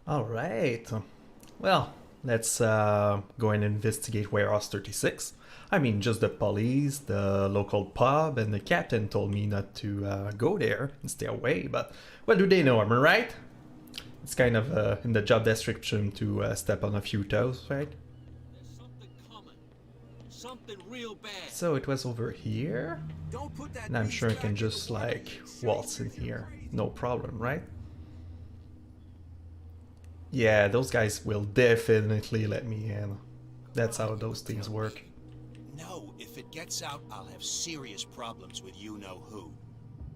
All right. Well, let's go and investigate Warehouse 36. I mean, just the police, the local pub, and the captain told me not to go there and stay away, but what do they know? Am I right? It's kind of in the job description to step on a few toes, right? There's something coming. Something real bad. So it was over here, Don't put that and I'm sure I can beeswax in just the water, like you silly waltz in goose, you here. crazy. No problem, right? Yeah, those guys will definitely let me in. That's how those things work. No, if it gets out, I'll have serious problems with you-know-who.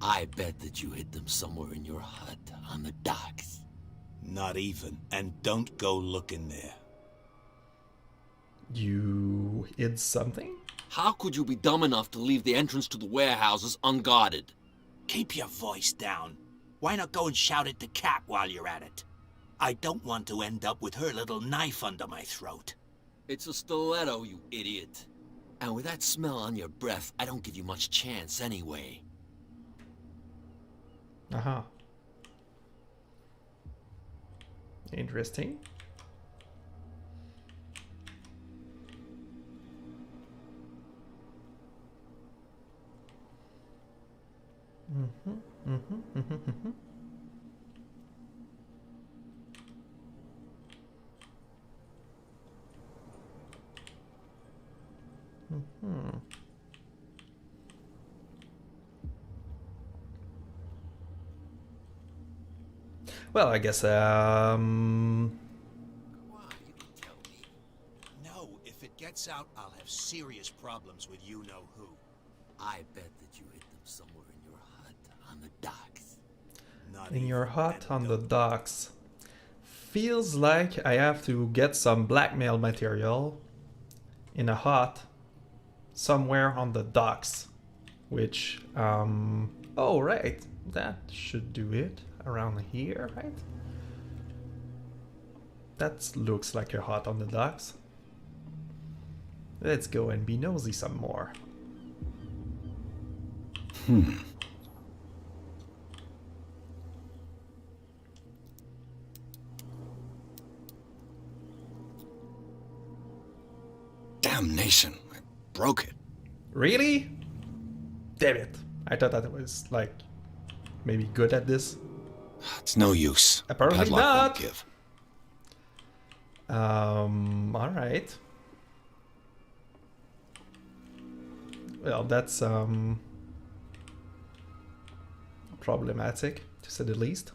I bet that you hid them somewhere in your hut on the docks. Not even, and don't go looking there. You hid something? How could you be dumb enough to leave the entrance to the warehouses unguarded? Keep your voice down. Why not go and shout at the cat while you're at it? I don't want to end up with her little knife under my throat. It's a stiletto, you idiot. And with that smell on your breath, I don't give you much chance anyway. Uh-huh. Interesting. Mm-hmm. Well, I guess, Come on, you can tell me. No, if it gets out, I'll have serious problems with you-know-who. I bet that you hid them somewhere in your hut on the docks. Not in even, your hut and on the don't- docks. Feels like I have to get some blackmail material in a hut somewhere on the docks. Which, oh, right. That should do it. Around here, right? That looks like a hut on the docks. Let's go and be nosy some more. Damnation, I broke it. Really? Damn it. I thought that it was, like, maybe good at this. It's no use. Apparently Padlock not. won't give. Alright. Well, that's, problematic, to say the least.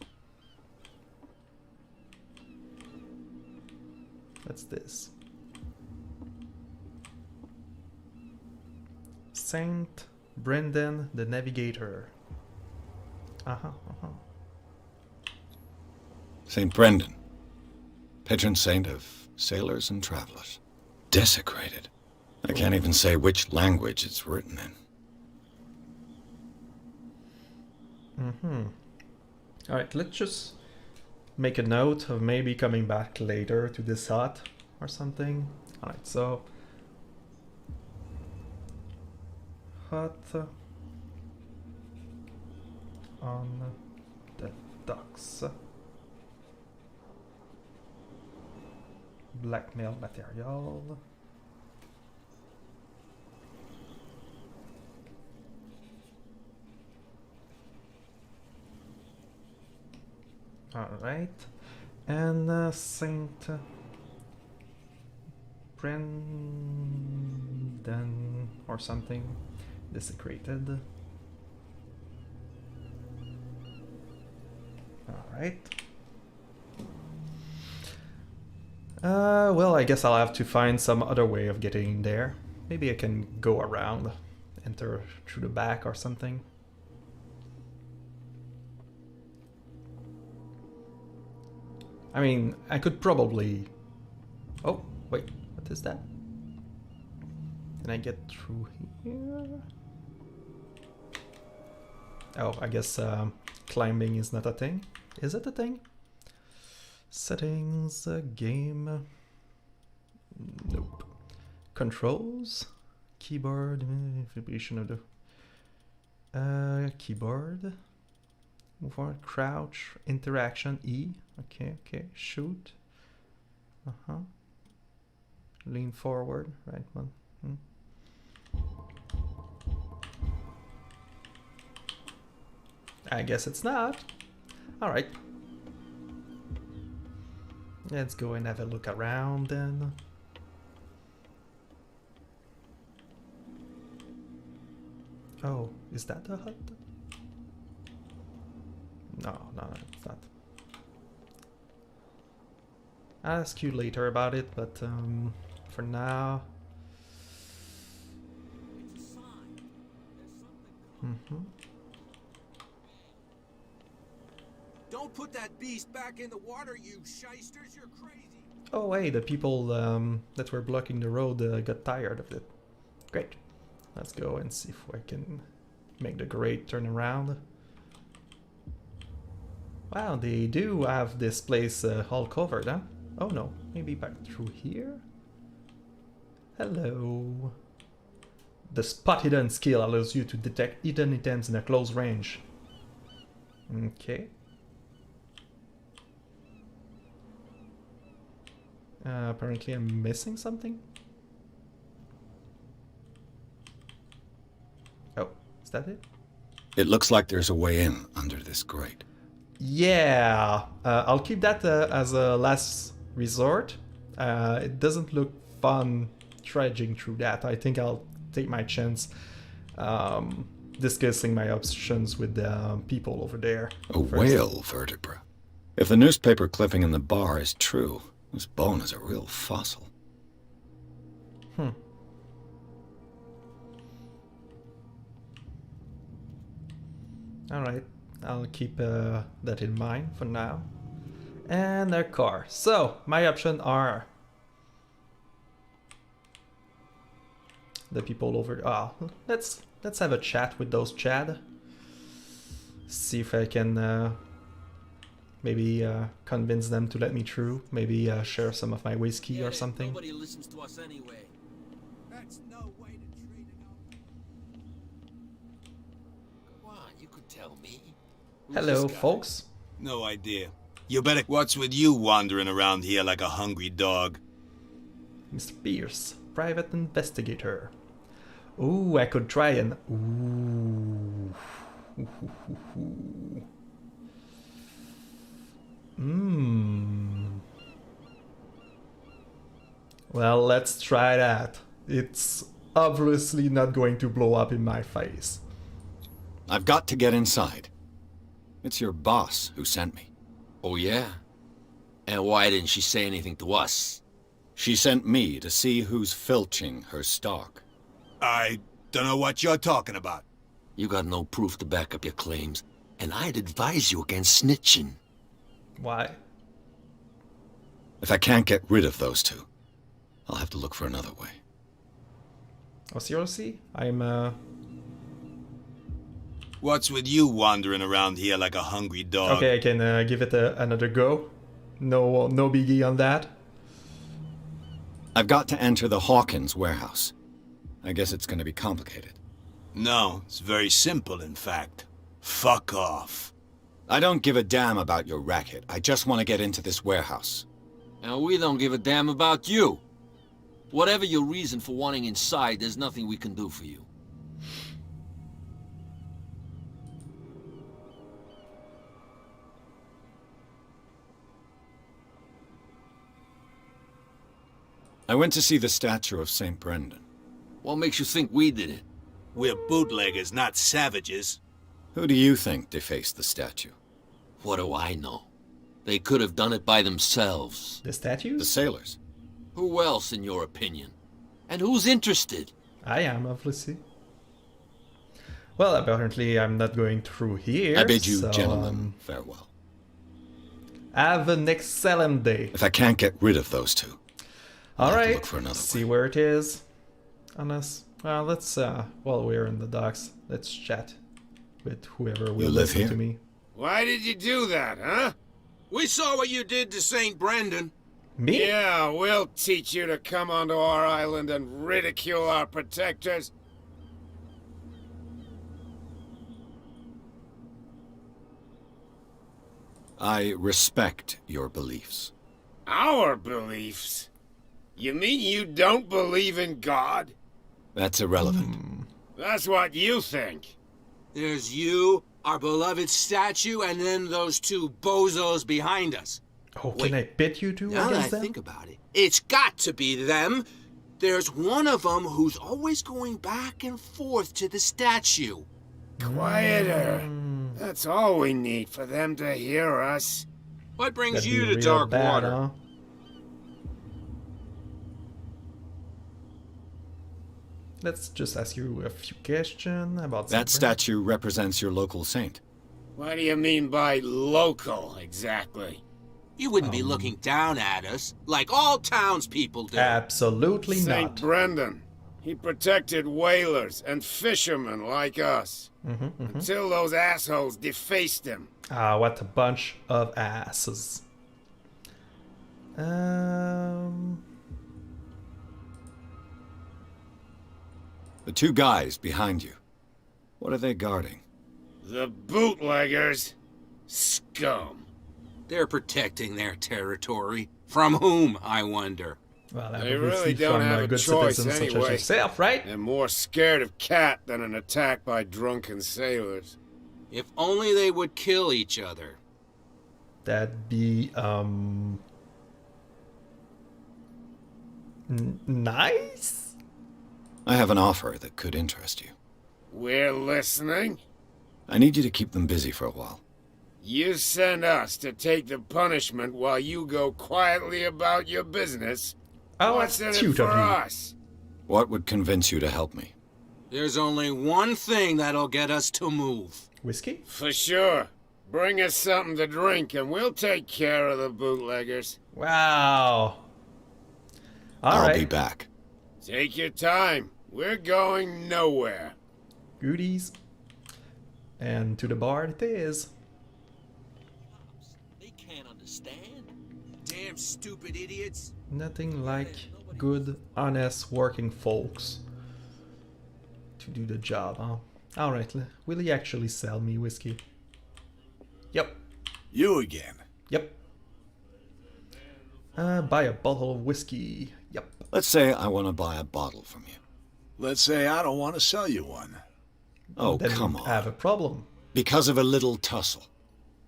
What's this? Saint Brendan the Navigator. St. Brendan, patron saint of sailors and travelers. Desecrated. I can't even say which language it's written in. Alright, let's just make a note of maybe coming back later to this hut or something. Alright, so hut on the docks. Blackmail material. Alright. And Saint Brendan or something. Desecrated. Alright. Well, I guess I'll have to find some other way of getting there. Maybe I can go around, enter through the back or something. I mean, I could probably... Oh, wait, what is that? Can I get through here? Oh, I guess climbing is not a thing. Is it a thing? Settings, game. Nope. Controls, keyboard, vibration of the keyboard. Move forward, crouch, interaction, E. Okay, okay, shoot. Lean forward, right one. I guess it's not. Alright. Let's go and have a look around then. Oh, is that the hut? No, it's not. I'll ask you later about it, but for now. Don't put that beast back in the water, you shysters. You're crazy. Oh, hey, the people that were blocking the road got tired of it. Great. Let's go and see if I can make the grate turn around. Wow, they do have this place all covered, huh? Oh no, maybe back through here? Hello. The spot hidden skill allows you to detect hidden items in a close range. Okay. Apparently I'm missing something. Oh, is that it? It looks like there's a way in under this grate. Yeah, I'll keep that as a last resort. It doesn't look fun trudging through that. I think I'll take my chance discussing my options with the people over there. A whale vertebra. If the newspaper clipping in the bar is true, this bone is a real fossil. Alright, I'll keep that in mind for now. And their car. So, my options are the people over. Let's have a chat with those Chad. See if I can maybe convince them to let me through. Maybe share some of my whiskey or something. Nobody listens to us anyway. That's no way to treat an Come on, you could tell me. Hello, folks. No idea. You better. What's with you wandering around here like a hungry dog? Mr. Pierce, private investigator. Ooh, I could try and... Ooh. Well, let's try that. It's obviously not going to blow up in my face. I've got to get inside. It's your boss who sent me. Oh, yeah? And why didn't she say anything to us? She sent me to see who's filching her stock. I don't know what you're talking about. You got no proof to back up your claims, and I'd advise you against snitching. Why? If I can't get rid of those two, I'll have to look for another way. Oh, seriously? I'm What's with you wandering around here like a hungry dog? Okay, I can give it another go. No biggie on that. I've got to enter the Hawkins warehouse. I guess it's going to be complicated. No, it's very simple, in fact. Fuck off. I don't give a damn about your racket. I just want to get into this warehouse. And we don't give a damn about you. Whatever your reason for wanting inside, there's nothing we can do for you. I went to see the statue of St. Brendan. What makes you think we did it? We're bootleggers, not savages. Who do you think defaced the statue? What do I know? They could have done it by themselves. The statues? The sailors. Who else, in your opinion? And who's interested? I am, obviously. Well, apparently I'm not going through here. I bid you, so, gentlemen, farewell. Have an excellent day. If I can't get rid of those two, I'll have to Alright, look for another see way. where it is. Unless, well, let's, while we're in the docks, let's chat with whoever will live listen here? to me. Why did you do that, huh? We saw what you did to St. Brendan. Me? Yeah, we'll teach you to come onto our island and ridicule our protectors. I respect your beliefs. Our beliefs? You mean you don't believe in God? That's irrelevant. That's what you think. There's you, our beloved statue, and then those two bozos behind us. Oh, can I pit you two Now that I against them? think about it, it's got to be them. There's one of them who's always going back and forth to the statue. Quieter. That's all we need for them to hear us. What brings That'd you be to real dark bad, water? huh? Let's just ask you a few questions about That something. statue represents your local saint. What do you mean by local, exactly? You wouldn't be looking down at us like all townspeople do. Absolutely St. not. Brendan. He protected whalers and fishermen like us. Until those assholes defaced him. Ah, what a bunch of asses. The two guys behind you. What are they guarding? The bootleggers. Scum. They're protecting their territory. From whom, I wonder? Well, They obviously really don't from have a good choice citizens such as anyway. yourself, right? They're more scared of cat than an attack by drunken sailors. If only they would kill each other. That'd be nice. I have an offer that could interest you. We're listening. I need you to keep them busy for a while. You send us to take the punishment while you go quietly about your business. Oh, What's in that's it cute for of you. us? What would convince you to help me? There's only one thing that'll get us to move. Whiskey? For sure. Bring us something to drink and we'll take care of the bootleggers. Wow. I'll Alright. be back. Take your time. We're going nowhere. Goodies. And to the bar it is. They can't understand. Damn stupid idiots. Nothing like good, honest working folks to do the job, huh? Alright, will he actually sell me whiskey? Yep, You again. yep. Buy a bottle of whiskey. Yep. Let's say I want to buy a bottle from you. Let's say I don't want to sell you one. Oh, Then come we on. have a problem. Because of a little tussle.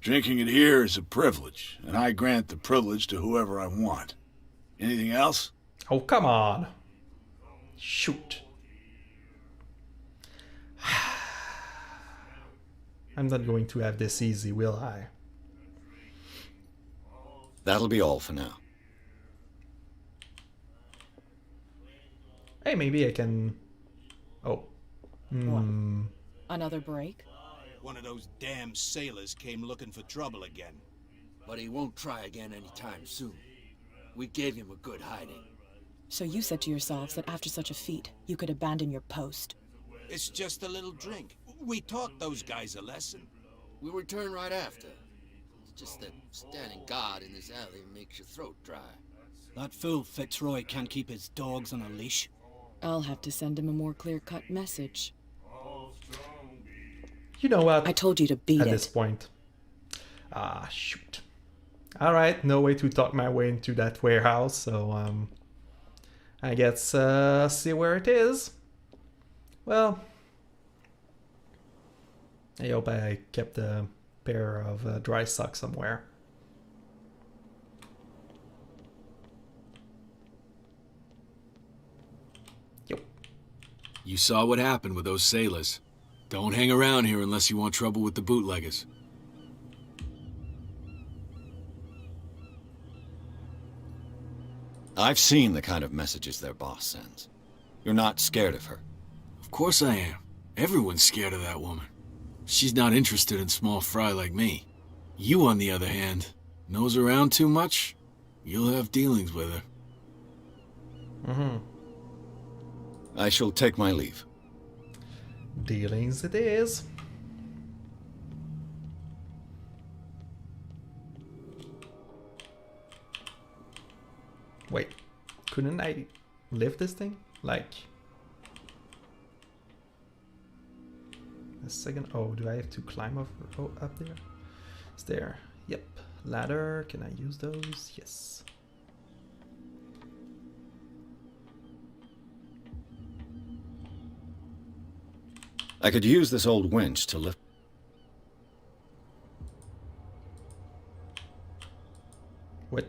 Drinking it here is a privilege, and I grant the privilege to whoever I want. Anything else? Oh, come on. Shoot. I'm not going to have this easy, will I? That'll be all for now. Hey, maybe I can... Oh. Another break? One of those damn sailors came looking for trouble again. But he won't try again anytime soon. We gave him a good hiding. So you said to yourselves that after such a feat, you could abandon your post. It's just a little drink. We taught those guys a lesson. We'll return right after. It's just that standing guard in this alley makes your throat dry. That fool Fitzroy can't keep his dogs on a leash. I'll have to send him a more clear-cut message. You know what? I told you to beat At it. this point. Ah, shoot. Alright, no way to talk my way into that warehouse, so, I guess, see where it is. Well, I hope I kept a pair of dry socks somewhere. Yep. You saw what happened with those sailors. Don't hang around here unless you want trouble with the bootleggers. I've seen the kind of messages their boss sends. You're not scared of her. Of course I am. Everyone's scared of that woman. She's not interested in small fry like me. You, on the other hand, nose around too much, you'll have dealings with her. I shall take my leave. Dealings it is. Wait, couldn't I lift this thing? Like... a second. Oh, do I have to climb up there? It's there. Yep. Ladder. Can I use those? Yes. I could use this old winch to lift. What?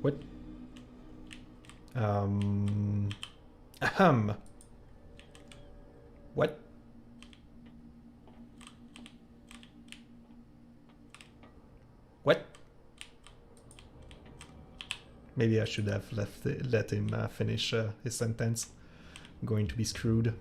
What? Ahem. What? What? Maybe I should have let him finish his sentence. I'm going to be screwed.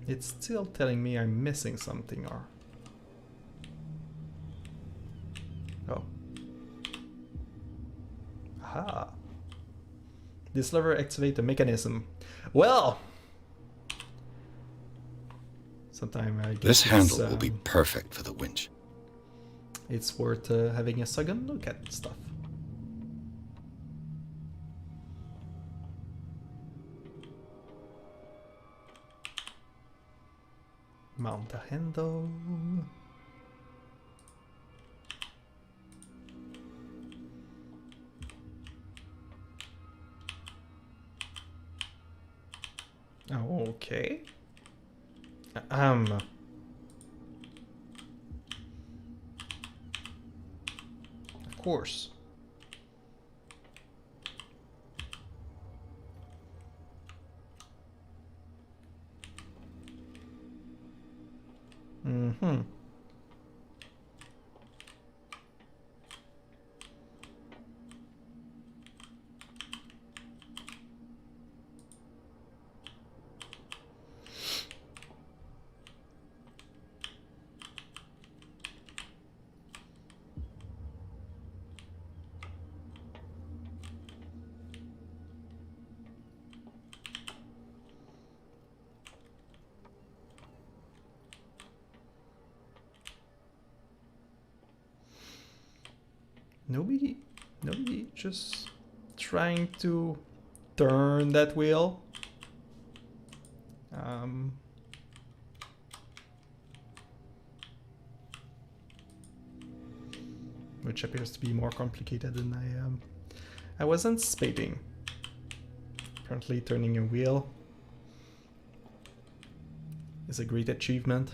It's still telling me I'm missing something, or... Oh. Aha. This lever activates the mechanism. Well! Sometime I guess This handle will be perfect for the winch. It's worth having a second look at stuff. Mount the handle. Oh, okay. Of course. Mm-hmm. Nobody just trying to turn that wheel. Which appears to be more complicated than I was anticipating. Apparently turning a wheel is a great achievement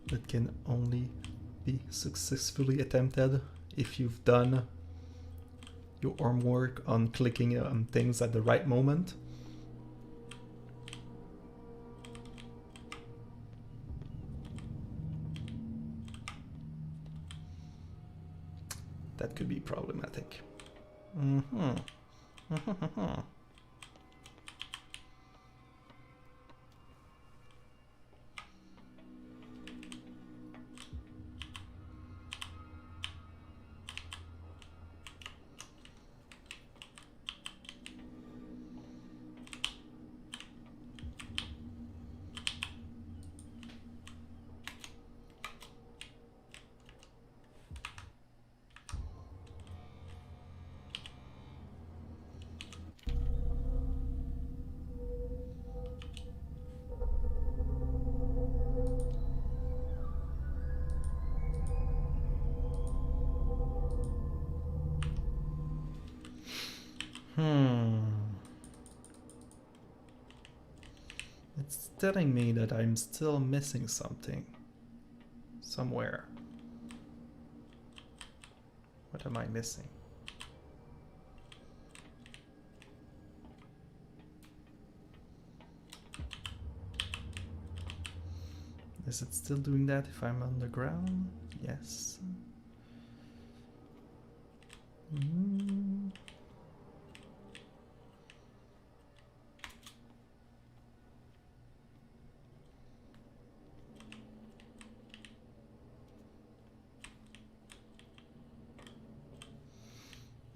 that can only be successfully attempted if you've done your homework on clicking on things at the right moment. That could be problematic. Mm-hmm. It's telling me that I'm still missing something. Somewhere. What am I missing? Is it still doing that if I'm on the ground? Yes.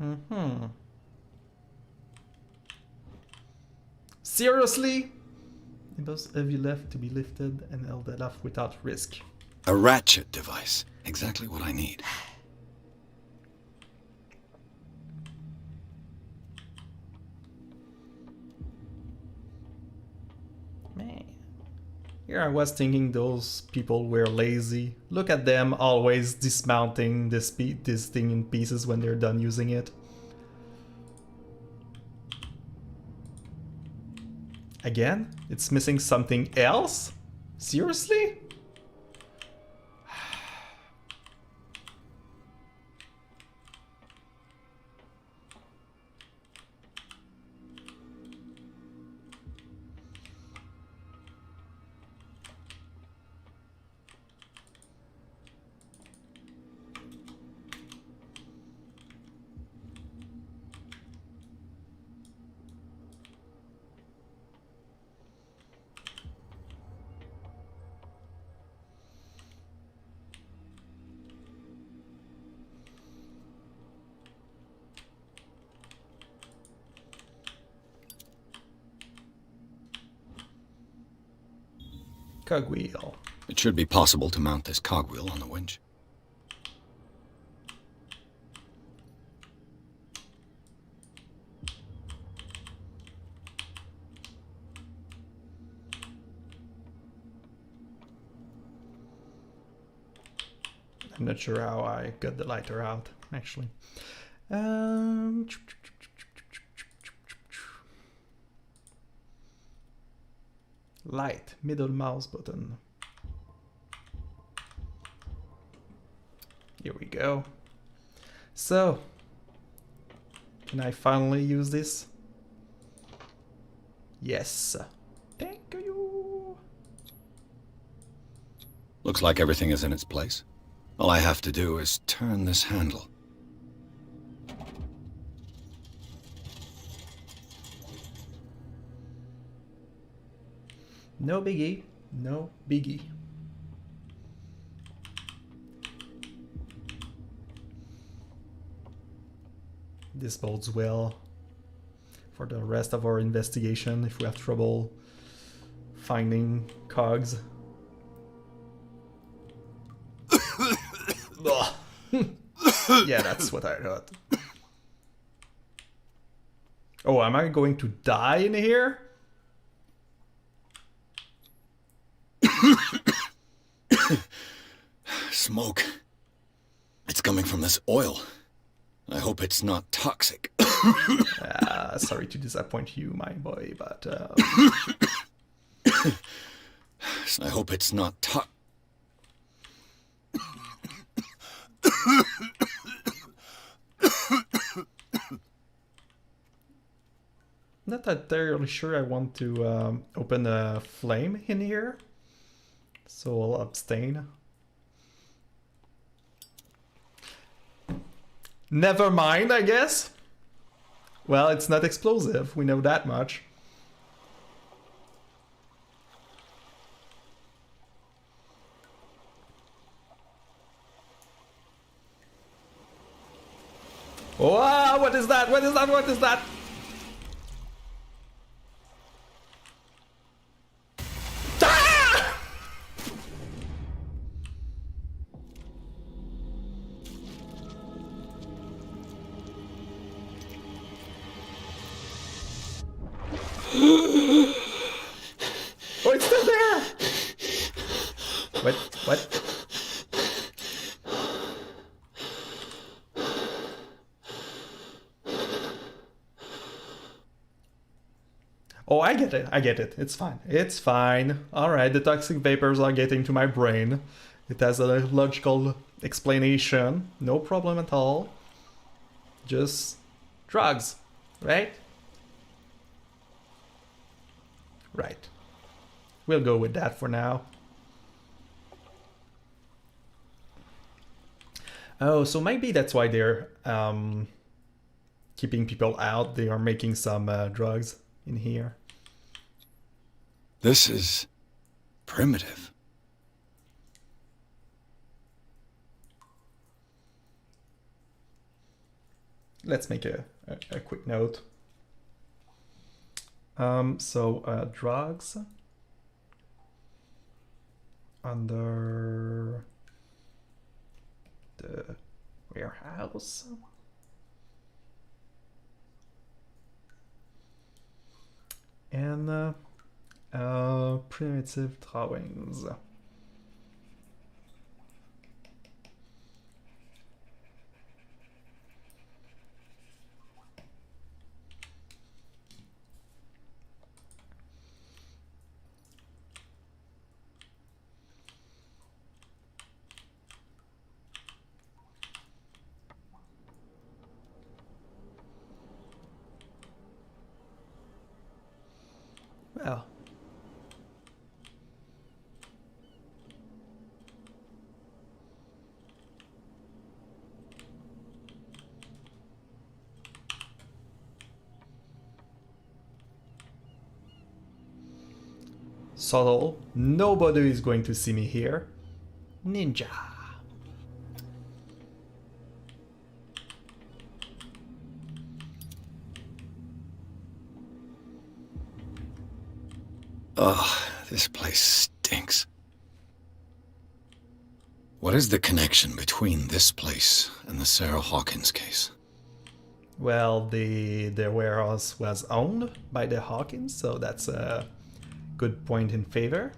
Mm-hmm. Seriously? It was heavy left to be lifted and held off without risk. A ratchet device. Exactly what I need. Man. Here I was thinking those people were lazy. Look at them always dismounting this thing in pieces when they're done using it. Again? It's missing something else? Seriously? Cogwheel. It should be possible to mount this cogwheel on the winch. I'm not sure how I got the lighter out, actually. Light, middle mouse button. Here we go. So, can I finally use this? Yes. Thank you. Looks like everything is in its place. All I have to do is turn this handle. No biggie, no biggie. This bodes well for the rest of our investigation if we have trouble finding cogs. Yeah, that's what I thought. Oh, am I going to die in here? Smoke. It's coming from this oil. I hope it's not toxic. Sorry to disappoint you, my boy, but... I hope it's not toxic. Not entirely sure I want to open a flame in here, so I'll abstain. Never mind, I guess. Well, it's not explosive, we know that much. Wow, what is that? What is that? What is that? Ah! Oh, it's still there! What? What? Oh, I get it. I get it. It's fine. It's fine. Alright, the toxic vapors are getting to my brain. It has a logical explanation. No problem at all. Just drugs, right? Right. We'll go with that for now. Oh, so maybe that's why they're keeping people out. They are making some drugs in here. This is primitive. let's make a quick note. Drugs under the warehouse. And primitive drawings. Well, subtle. Nobody is going to see me here. Ninja. Ugh, this place stinks. What is the connection between this place and the Sarah Hawkins case? Well, the warehouse was owned by the Hawkins, so that's a good point in favor.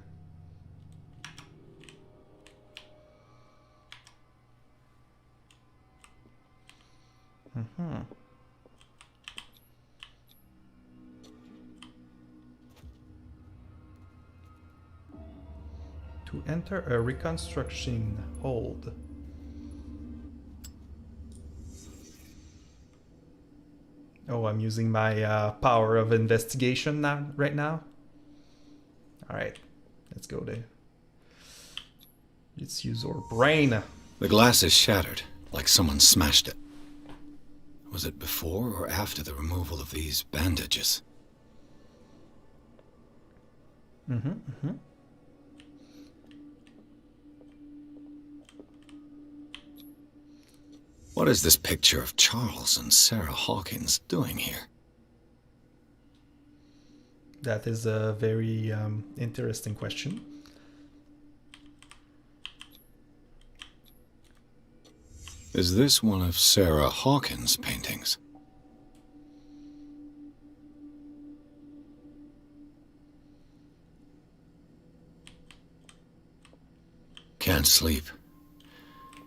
To enter a reconstruction hold. Oh, I'm using my power of investigation now, right now. All right, let's go there. Let's use our brain. The glass is shattered, like someone smashed it. Was it before or after the removal of these bandages? What is this picture of Charles and Sarah Hawkins doing here? That is a very interesting question. Is this one of Sarah Hawkins' paintings? Can't sleep.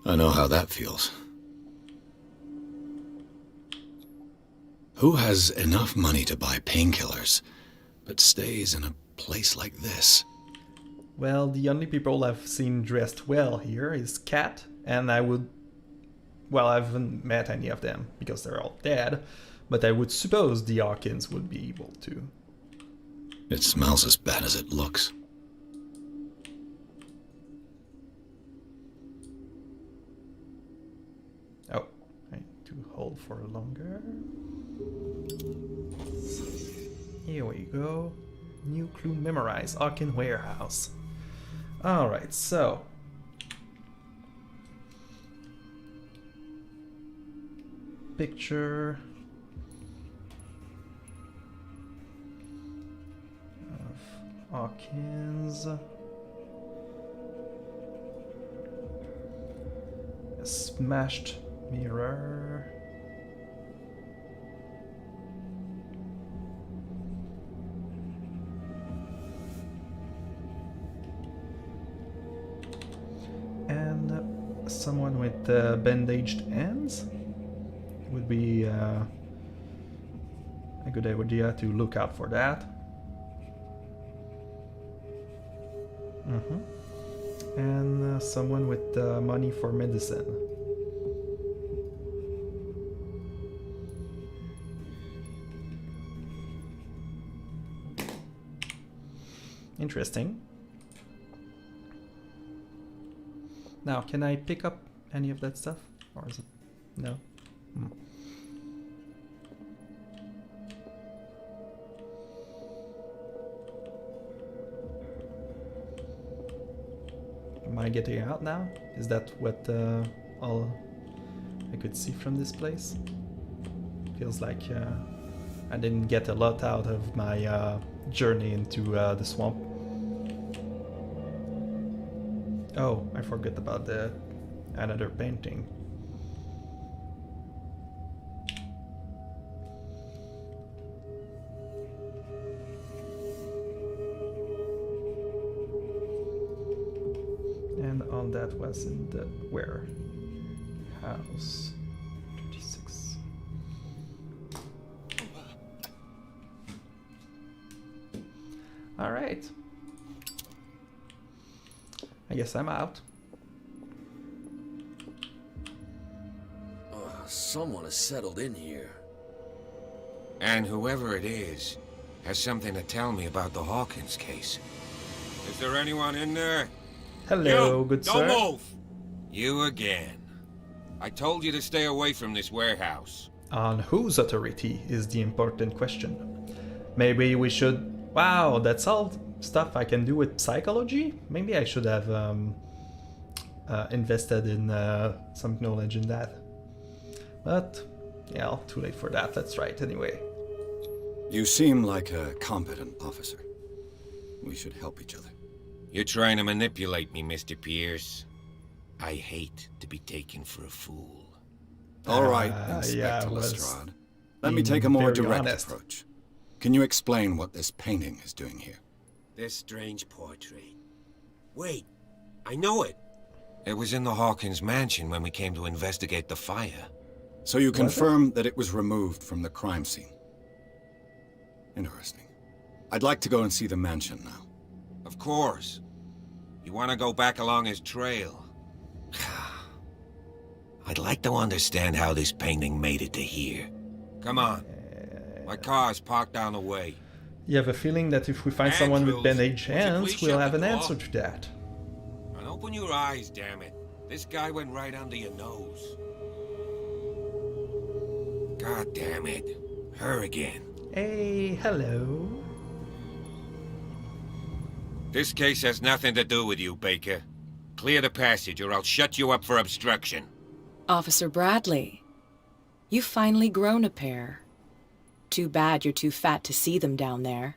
I know how that feels. Who has enough money to buy painkillers, but stays in a place like this? Well, the only people I've seen dressed well here is Kat, and I would... Well, I haven't met any of them, because they're all dead, but I would suppose the Hawkins would be able to. It smells as bad as it looks. Oh, I need to hold for longer. Here we go. New clue memorized. Hawkins warehouse. Alright, so. Picture of Hawkins. A smashed mirror. And someone with bandaged hands. Would be a good idea to look out for that. And someone with money for medicine. Interesting. Now, can I pick up any of that stuff? Or is it... no? Am I getting out now? Is that what all I could see from this place? Feels like I didn't get a lot out of my journey into the swamp. Oh, I forgot about another painting. And all that was in the warehouse. 36. All right. I guess I'm out. Someone has settled in here. And whoever it is has something to tell me about the Hawkins case. Is there anyone in there? Hello, good sir. Don't move! You again. I told you to stay away from this warehouse. On whose authority is the important question. Maybe we should... Wow, that's all stuff I can do with psychology? Maybe I should have invested in some knowledge in that. But, yeah, too late for that. That's right, anyway. You seem like a competent officer. We should help each other. You're trying to manipulate me, Mr. Pierce. I hate to be taken for a fool. All right, Inspector Lestrade. Let me take a more direct approach. Can you explain what this painting is doing here? This strange portrait. Wait, I know it. It was in the Hawkins mansion when we came to investigate the fire. So you confirm that it was removed from the crime scene? Interesting. I'd like to go and see the mansion now. Of course. You want to go back along his trail? I'd like to understand how this painting made it to here. Come on. My car's parked down the way. You have a feeling that if we find someone with bandaged hands, we'll have an answer to that. And open your eyes, damn it. This guy went right under your nose. God damn it. Her again. Hey, hello. This case has nothing to do with you, Baker. Clear the passage or I'll shut you up for obstruction. Officer Bradley, you've finally grown a pair. Too bad you're too fat to see them down there.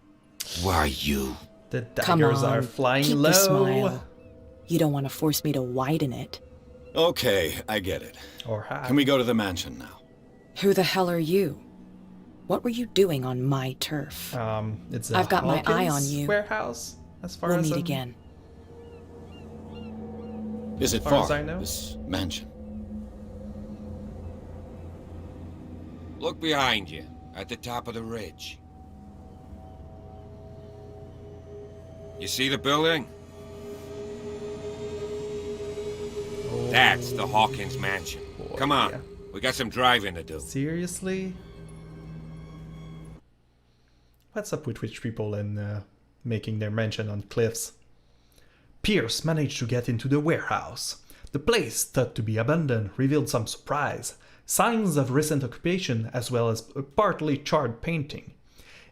Why you? The daggers are flying keep low. The smile. You don't want to force me to widen it. Okay, I get it. Or hi. Can we go to the mansion now? Who the hell are you? What were you doing on my turf? It's a I've got my eye on Hawkins you. Warehouse, as far we'll as meet again. Is it As far far, as I know. this mansion? Look behind you, at the top of the ridge. You see the building? Oh, That's the Hawkins mansion. boy, Come on, yeah. we got some driving to do. Seriously? What's up with rich people and making their mansion on cliffs? Pierce managed to get into the warehouse. The place, thought to be abandoned, revealed some surprise. Signs of recent occupation as well as a partly charred painting.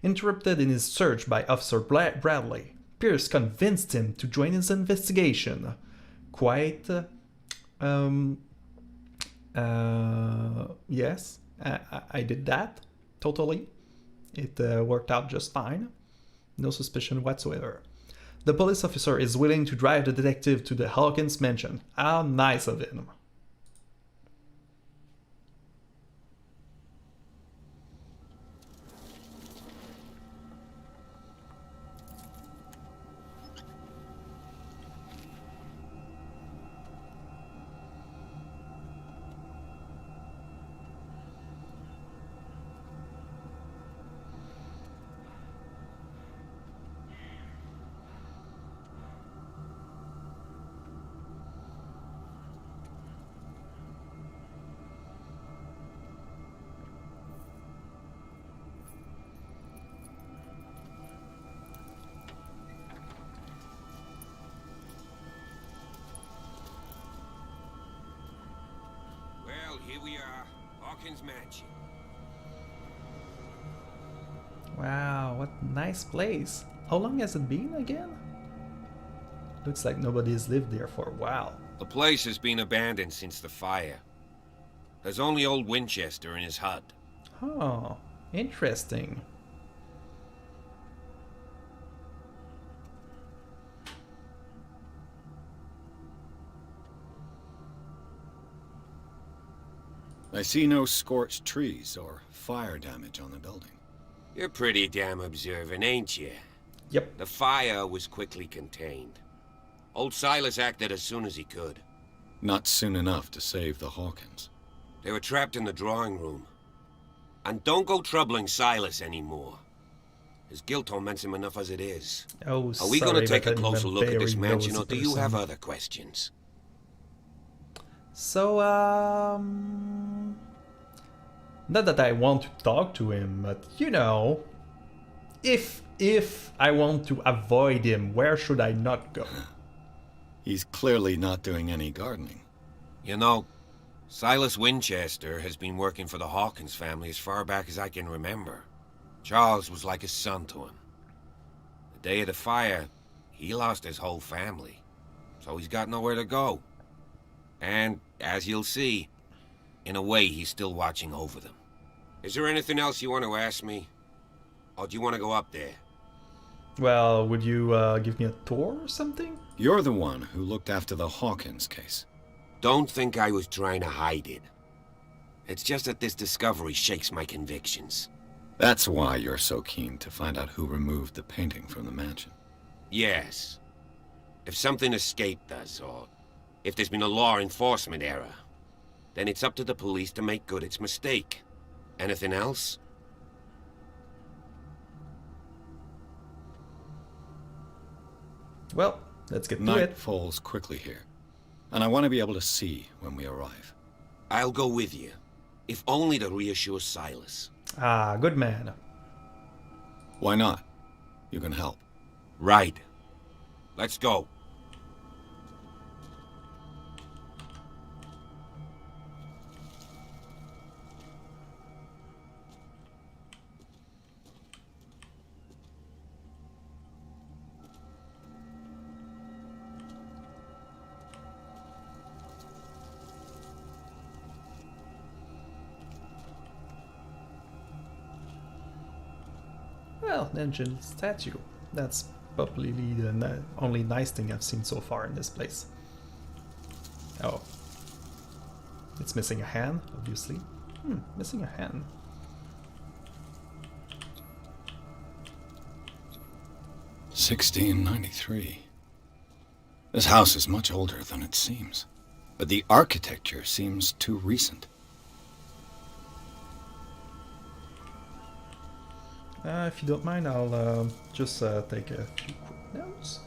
Interrupted in his search by Officer Bradley, Pierce convinced him to join his investigation. Quite... yes, I did that. Totally. It worked out just fine. No suspicion whatsoever. The police officer is willing to drive the detective to the Hawkins mansion. How nice of him. Well, here we are, Hawkins mansion. Wow, what a nice place. How long has it been again? Looks like nobody's lived there for a while. The place has been abandoned since the fire. There's only old Winchester in his hut. Oh, interesting. I see no scorched trees or fire damage on the building. You're pretty damn observant, ain't you? Yep. The fire was quickly contained. Old Silas acted as soon as he could. Not soon enough to save the Hawkins. They were trapped in the drawing room. And don't go troubling Silas anymore. His guilt torments him enough as it is. Oh, Are we sorry, going to take but a I'm closer look at this very mansion, or nosy do you have person. other questions? So, not that I want to talk to him, but you know, if I want to avoid him, where should I not go? He's clearly not doing any gardening. You know, Silas Winchester has been working for the Hawkins family as far back as I can remember. Charles was like a son to him. The day of the fire, he lost his whole family, so he's got nowhere to go. And, as you'll see, in a way, he's still watching over them. Is there anything else you want to ask me? Or do you want to go up there? Well, would you give me a tour or something? You're the one who looked after the Hawkins case. Don't think I was trying to hide it. It's just that this discovery shakes my convictions. That's why you're so keen to find out who removed the painting from the mansion. Yes. If something escaped us, or if there's been a law enforcement error, then it's up to the police to make good its mistake. Anything else? Well, let's get to Night it. falls quickly here, and I want to be able to see when we arrive. I'll go with you, if only to reassure Silas. Ah, good man. Why not? You can help. Right. Let's go. Well, an ancient statue. That's probably the only nice thing I've seen so far in this place. Oh. It's missing a hand, obviously. Missing a hand. $1693. This house is much older than it seems, but the architecture seems too recent. If you don't mind, I'll just take a few quick notes.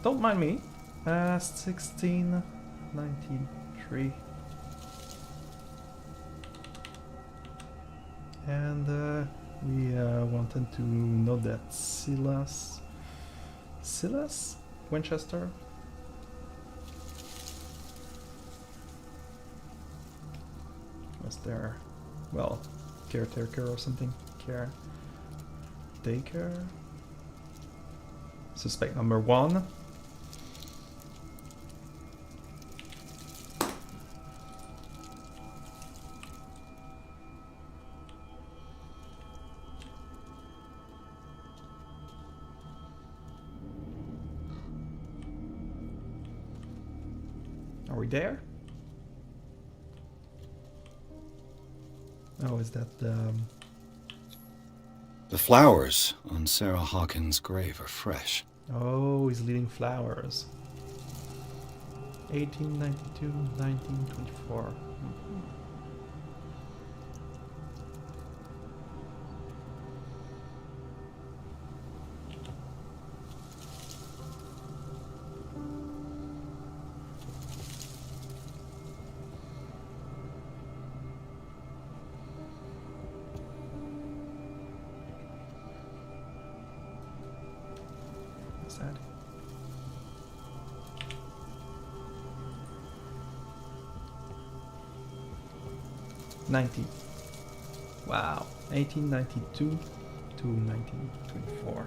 Don't mind me. 1693. And we wanted to know that Silas Winchester was there, well, caretaker or something. Caretaker. Suspect number 1. Are we there? Oh, is that The flowers on Sarah Hawkins' grave are fresh. Oh, he's leading flowers. 1892, 1924. What's that? Wow, 1892 to 1924.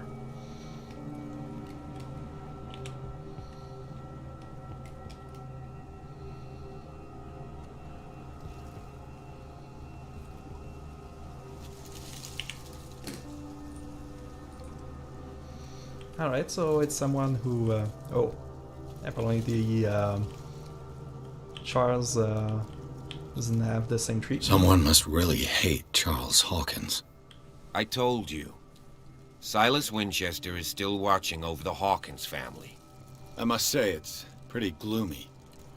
Alright, so it's someone who... oh, apparently Charles doesn't have the same treatment. Someone must really hate Charles Hawkins. I told you. Silas Winchester is still watching over the Hawkins family. I must say, it's pretty gloomy.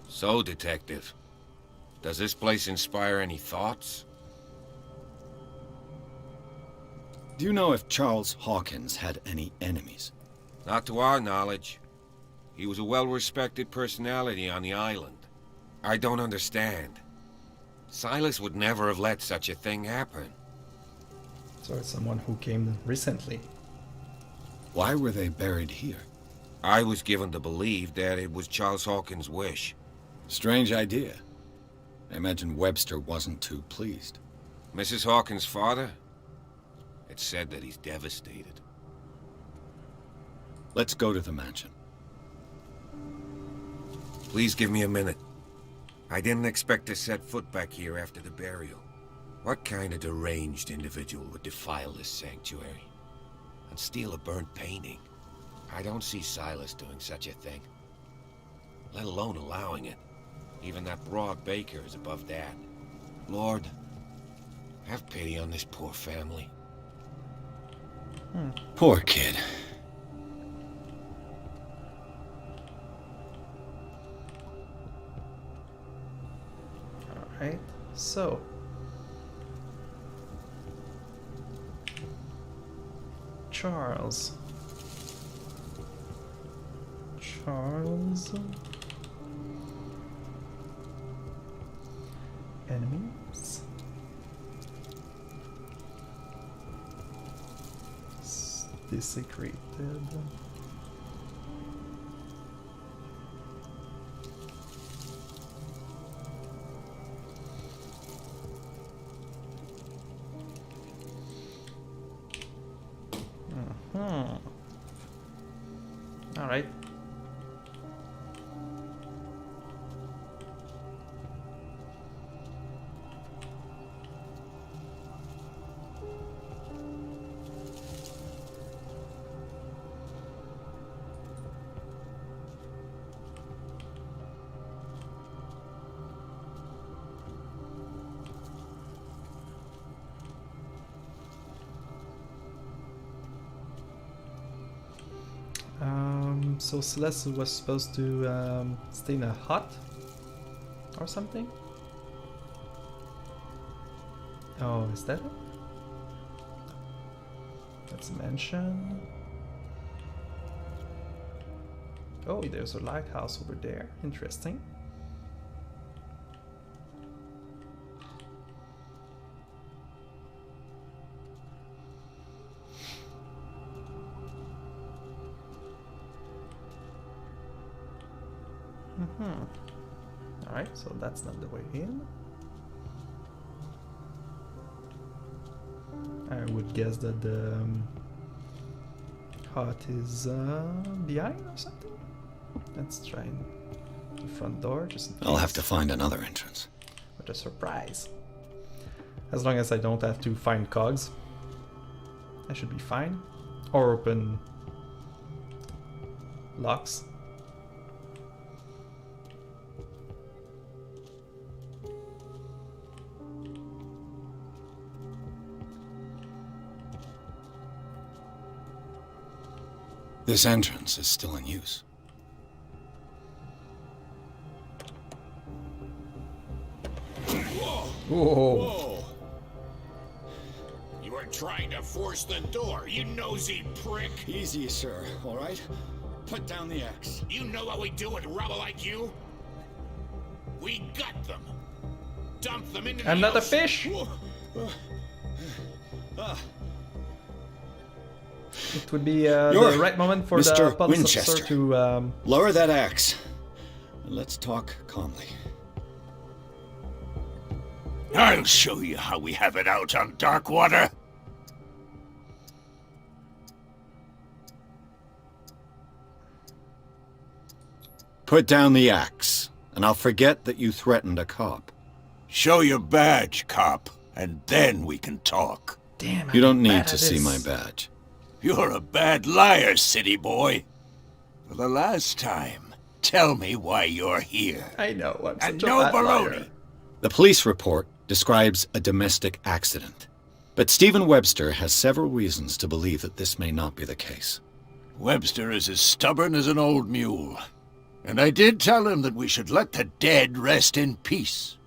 So, Detective, does this place inspire any thoughts? Do you know if Charles Hawkins had any enemies? Not to our knowledge. He was a well-respected personality on the island. I don't understand. Silas would never have let such a thing happen. So it's someone who came recently. Why were they buried here? I was given to believe that it was Charles Hawkins' wish. Strange idea. I imagine Webster wasn't too pleased. Mrs. Hawkins' father? It's said that he's devastated. Let's go to the mansion. Please give me a minute. I didn't expect to set foot back here after the burial. What kind of deranged individual would defile this sanctuary and steal a burnt painting? I don't see Silas doing such a thing, let alone allowing it. Even that broad baker is above that. Lord, have pity on this poor family. Poor kid. Alright, so... Charles. Enemies. Desecrated. All right. So Celeste was supposed to stay in a hut or something? Oh, is that it? That's a mansion. Oh, there's a lighthouse over there. Interesting. Alright, so that's not the way in. I would guess that the hut is behind or something. Let's try the front door just in case. I'll have to find another entrance. What a surprise. As long as I don't have to find cogs, I should be fine. Or open locks. This entrance is still in use. Whoa. You were trying to force the door, you nosy prick. Easy, sir, all right? Put down the axe. You know what we do with rubble like you? We gut them. Dump them into I'm the not a ocean. fish! It would be the right moment for Mr. the police Winchester. officer to... Lower that axe. Let's talk calmly. I'll show you how we have it out on Darkwater. Put down the axe, and I'll forget that you threatened a cop. Show your badge, cop, and then we can talk. Damn, You don't I'm need bad to at see this. my badge. You're a bad liar, city boy. For the last time, tell me why you're here. I know, I'm And such a no bad baloney. liar. The police report describes a domestic accident, but Stephen Webster has several reasons to believe that this may not be the case. Webster is as stubborn as an old mule. And I did tell him that we should let the dead rest in peace.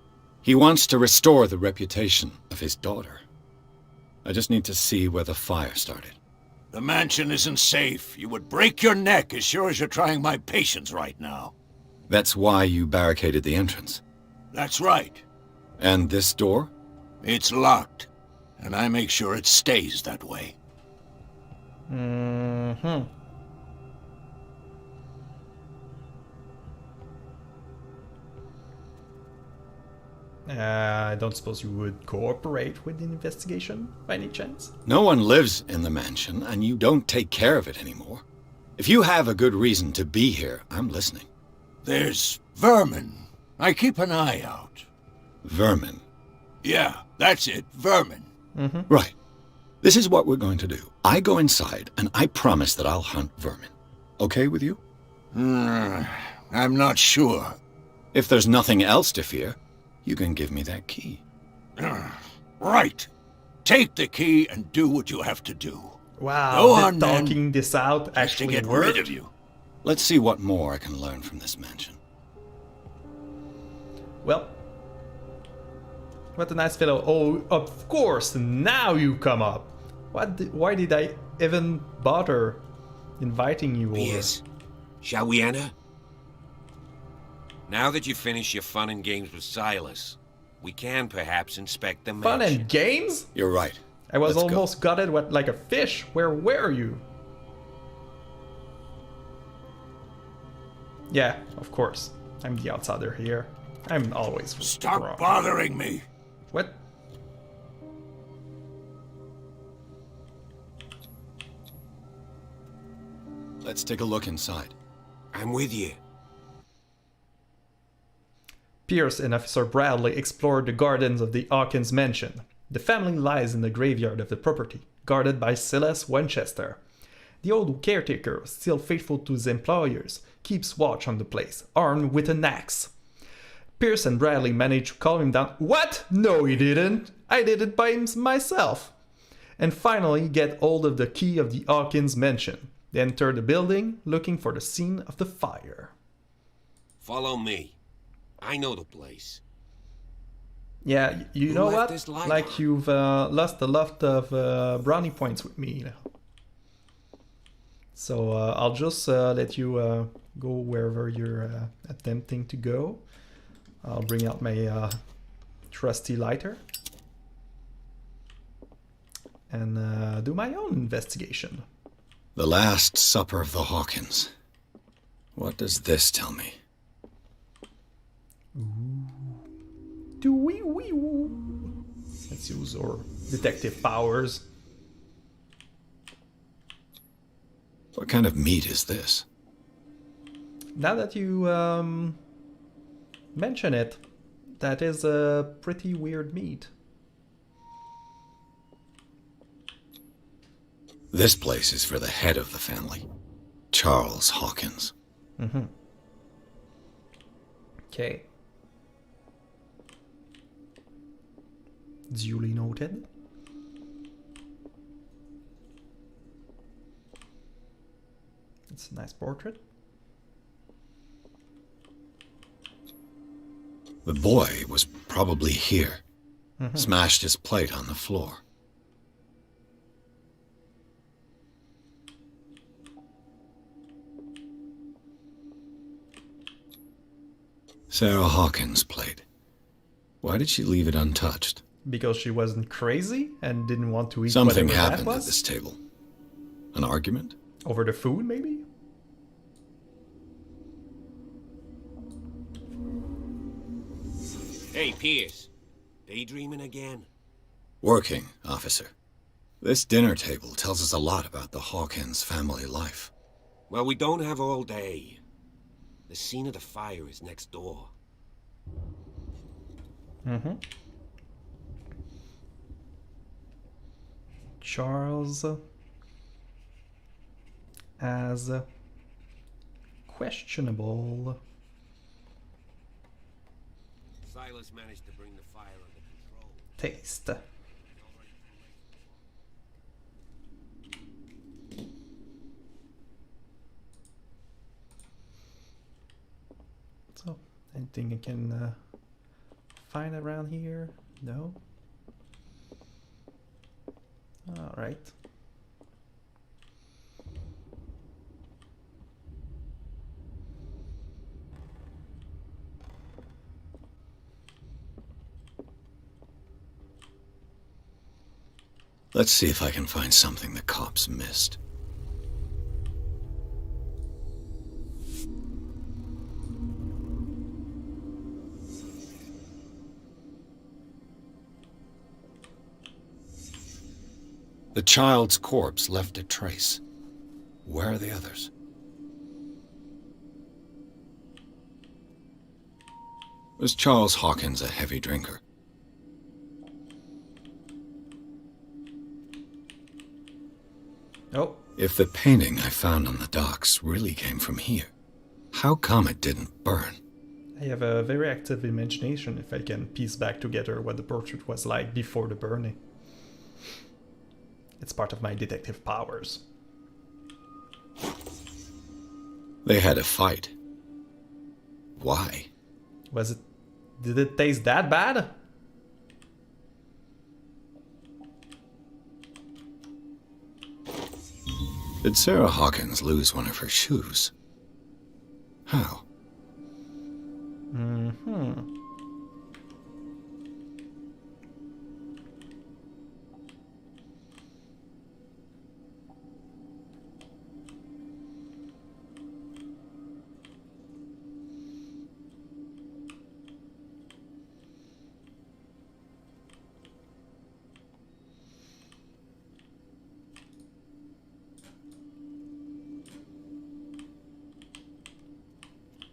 He wants to restore the reputation of his daughter. I just need to see where the fire started. The mansion isn't safe. You would break your neck as sure as you're trying my patience right now. That's why you barricaded the entrance. That's right. And this door? It's locked. And I make sure it stays that way. Mm-hmm. I don't suppose you would cooperate with the investigation, by any chance? No one lives in the mansion, and you don't take care of it anymore. If you have a good reason to be here, I'm listening. There's vermin. I keep an eye out. Vermin? Yeah, that's it, vermin. Mm-hmm. Right. This is what we're going to do. I go inside, and I promise that I'll hunt vermin. Okay with you? I'm not sure. If there's nothing else to fear, you can give me that key. Right. Take the key and do what you have to do. Wow, Go did on, then. talking this out Just to actually get worked? rid of you. Let's see what more I can learn from this mansion. Well, what a nice fellow. Oh, of course, now you come up. Why did I even bother inviting you over? Yes. Shall we enter? Now that you've finished your fun and games with Silas, we can perhaps inspect the Fun mansion. and games? You're right. I was Let's go. almost gutted like a fish. Where were you? Yeah, of course. I'm the outsider here. I'm always Stop wrong. bothering me. What? Let's take a look inside. I'm with you. Pierce and Officer Bradley explored the gardens of the Hawkins mansion. The family lies in the graveyard of the property, guarded by Silas Winchester. The old caretaker, still faithful to his employers, keeps watch on the place, armed with an axe. Pierce and Bradley manage to calm him down. What? No, he didn't. I did it by myself. And finally get hold of the key of the Hawkins mansion. They enter the building, looking for the scene of the fire. Follow me. I know the place. Yeah, you Who know left what? this light Like on? you've lost a lot of brownie points with me now. So I'll just let you go wherever you're attempting to go. I'll bring out my trusty lighter and do my own investigation. The Last Supper of the Hawkins. What does this tell me? Let's use our detective powers. What kind of meat is this? Now that you mention it, that is a pretty weird meat. This place is for the head of the family, Charles Hawkins. Mm-hmm. Okay. Duly noted. It's a nice portrait. The boy was probably here. Smashed his plate on the floor. Sarah Hawkins' plate. Why did she leave it untouched? Because she wasn't crazy and didn't want to eat Something whatever that happened at was? this table. An argument? Over the food, maybe? Hey, Pierce. Daydreaming again? Working, officer. This dinner table tells us a lot about the Hawkins family life. Well, we don't have all day. The scene of the fire is next door. Mm-hmm. Charles as questionable. Silas managed to bring the fire under control. Taste. So, anything I can find around here? No? Alright. Let's see if I can find something the cops missed. The child's corpse left a trace. Where are the others? Was Charles Hawkins a heavy drinker? Oh. If the painting I found on the docks really came from here, how come it didn't burn? I have a very active imagination if I can piece back together what the portrait was like before the burning. It's part of my detective powers. They had a fight. Why? Did it taste that bad? Did Sarah Hawkins lose one of her shoes? How? Mm-hmm.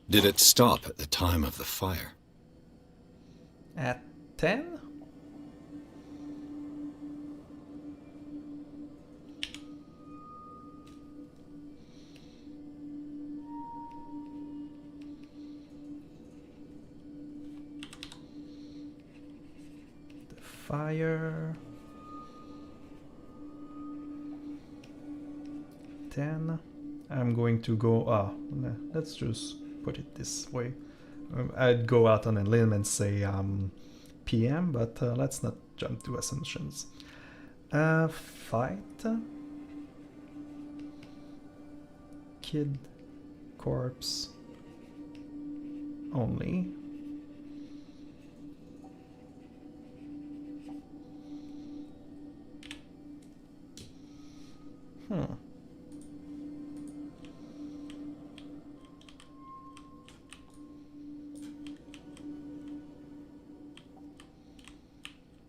Did it stop at the time of the fire? At 10? The fire. 10. I'm going to go. Let's just put it this way. I'd go out on a limb and say PM, but let's not jump to assumptions. Fight. Kid corpse only.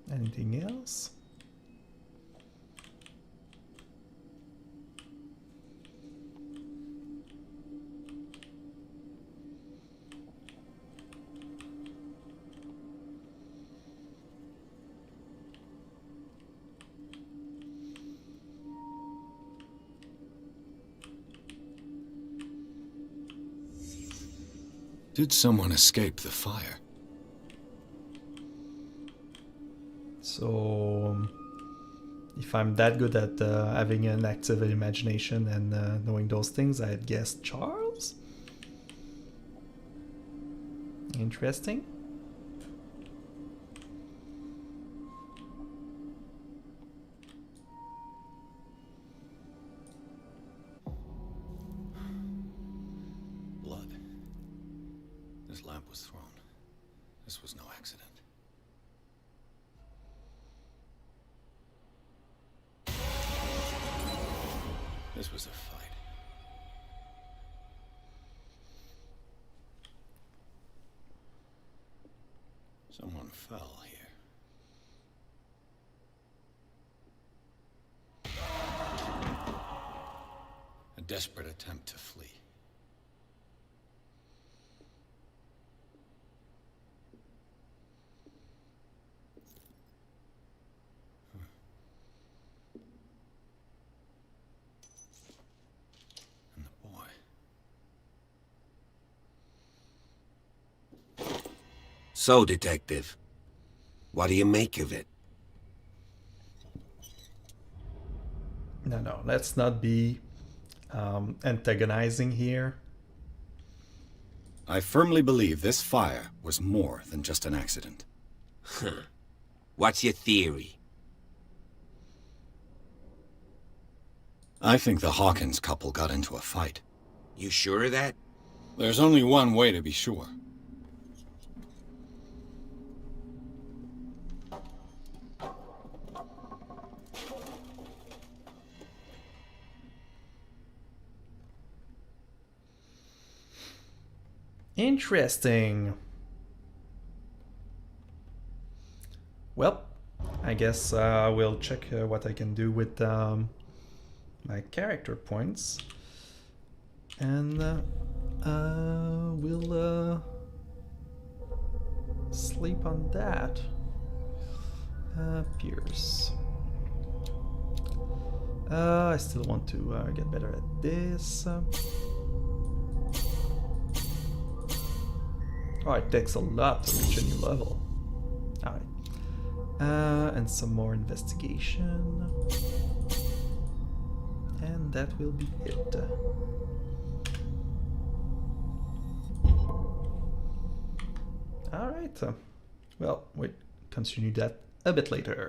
Anything else? Did someone escape the fire? So, if I'm that good at having an active imagination and knowing those things, I'd guess Charles? Interesting. Blood. This lamp was thrown. This was no accident. This was a fight. Someone fell here. A desperate attempt to flee. So, Detective, what do you make of it? No, let's not be antagonizing here. I firmly believe this fire was more than just an accident. What's your theory? I think the Hawkins couple got into a fight. You sure of that? There's only one way to be sure. Interesting. Well, I guess we'll check what I can do with my character points. And we'll sleep on that. Pierce. I still want to get better at this. Oh, it takes a lot to reach a new level. Alright. And some more investigation. And that will be it. Alright. Well, we'll continue that a bit later.